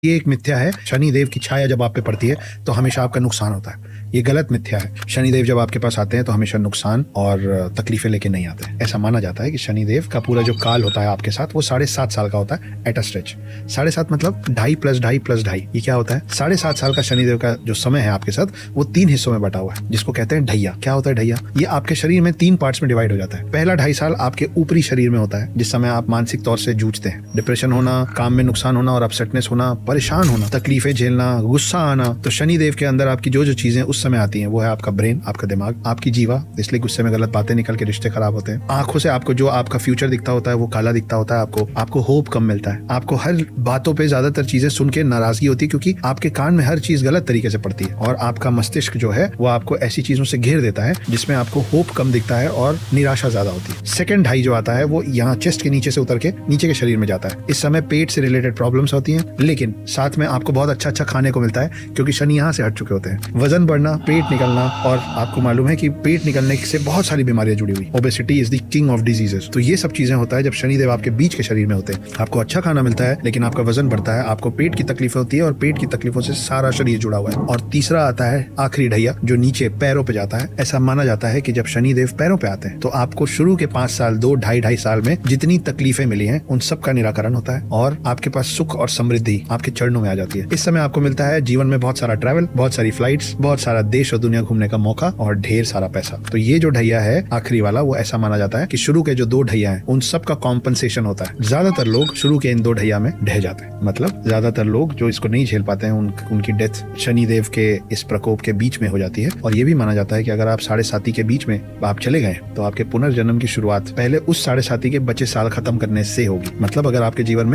ये एक मिथ्या है। शनिदेव की छाया जब आप पे पड़ती है तो हमेशा आपका नुकसान होता है। ये गलत मिथ्या है। शनिदेव जब आपके पास आते हैं तो हमेशा नुकसान और तकलीफें लेके नहीं आते। ऐसा माना जाता है कि शनिदेव का पूरा जो काल होता है आपके साथ वो 7.5 साल का होता है एट अ स्ट्रेच। 7.5 मतलब 2.5 + 2.5 + 2.5। ये क्या होता है? 7.5 साल का शनिदेव का जो समय है आपके साथ वो 3 हिस्सों में बटा हुआ है, जिसको कहते हैं ढैया। क्या होता है ढैया? ये आपके शरीर में 3 पार्ट्स में डिवाइड हो जाता है। पहला 2.5 साल आपके ऊपरी शरीर में होता है, जिस समय आप मानसिक तौर से जूझते हैं। डिप्रेशन होना, काम में नुकसान होना और अपसेटनेस होना, परेशान होना, तकलीफें झेलना, गुस्सा आना। तो शनिदेव के अंदर आपकी जो चीजें उस समय आती हैं वो है आपका ब्रेन, आपका दिमाग, आपकी जीवा। इसलिए गुस्से में गलत बातें निकल के रिश्ते खराब होते हैं। आंखों से आपको जो आपका फ्यूचर दिखता होता है वो काला दिखता होता है। आपको होप कम मिलता है। आपको हर बातों पे ज्यादातर चीजें सुन के नाराजगी होती है, क्योंकि आपके कान में हर चीज गलत तरीके से पड़ती है और आपका मस्तिष्क जो है वो आपको ऐसी चीजों से घेर देता है जिसमें आपको होप कम दिखता है और निराशा ज्यादा होती है। सेकंड 2.5 जो आता है वो यहाँ चेस्ट के नीचे से उतर के नीचे के शरीर में जाता है। इस समय पेट से रिलेटेड प्रॉब्लम्स होती हैं, लेकिन साथ में आपको बहुत अच्छा खाने को मिलता है, क्योंकि शनि यहाँ से हट चुके होते हैं। वजन बढ़ना, पेट निकलना, और आपको मालूम है कि पेट निकलने से बहुत सारी बीमारियां जुड़ी हुई। Obesity is the king of diseases. तो ये सब चीजें होता है जब शनिदेव आपके बीच के शरीर में होते हैं। आपको अच्छा खाना मिलता है लेकिन आपका वजन बढ़ता है, आपको पेट की तकलीफें होती है और पेट की तकलीफों से सारा शरीर जुड़ा हुआ है। और तीसरा आता है आखिरी ढैया, जो नीचे पैरों पे जाता है। ऐसा माना जाता है कि जब शनिदेव पैरों पे आते हैं तो आपको शुरू के 5 साल, 2-2.5 साल में जितनी तकलीफें मिली हैं उन सब का निराकरण होता है और आपके पास सुख और समृद्धि आपके चरणों में आ जाती है। इस समय आपको मिलता है जीवन में बहुत सारा ट्रैवल, बहुत सारी फ्लाइट्स, बहुत सारा देश और दुनिया घूमने का मौका और ढेर सारा पैसा। तो ये जो ढैया है आखिरी वाला, वो ऐसा माना जाता है कि शुरू के जो 2 ढैया हैं उन सब का कॉम्पनसेशन होता है। ज्यादातर लोग शुरू के इन 2 ढैया में ढह जाते हैं। मतलब ज्यादातर लोग जो इसको नहीं झेल पाते हैं उनकी डेथ शनिदेव के इस प्रकोप के बीच में हो जाती है। और ये भी माना जाता है कि अगर आप 7.5 के बीच में आप चले गए तो आपके पुनर्जन्म की शुरुआत पहले उस 7.5 के बचे साल खत्म करने से होगी। मतलब अगर आपके जीवन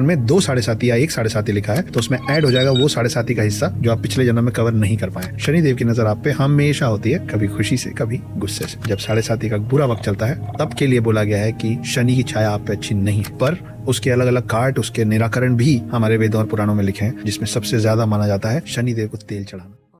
में 2 7.5 या 1 7.5 लिखा है तो उसमें ऐड हो जाएगा वो 7.5 का हिस्सा जो आप पिछले जन्म में कवर नहीं कर पाए। शनिदेव की नजर आप पे हमेशा होती है, कभी खुशी से कभी गुस्से से। जब 7.5 का बुरा वक्त चलता है तब के लिए बोला गया है कि शनि की छाया आप पे अच्छी नहीं है, पर उसके अलग अलग काट, उसके निराकरण भी हमारे वेदों और पुराणों में लिखे हैं, जिसमें सबसे ज्यादा माना जाता है शनिदेव को तेल चढ़ाना।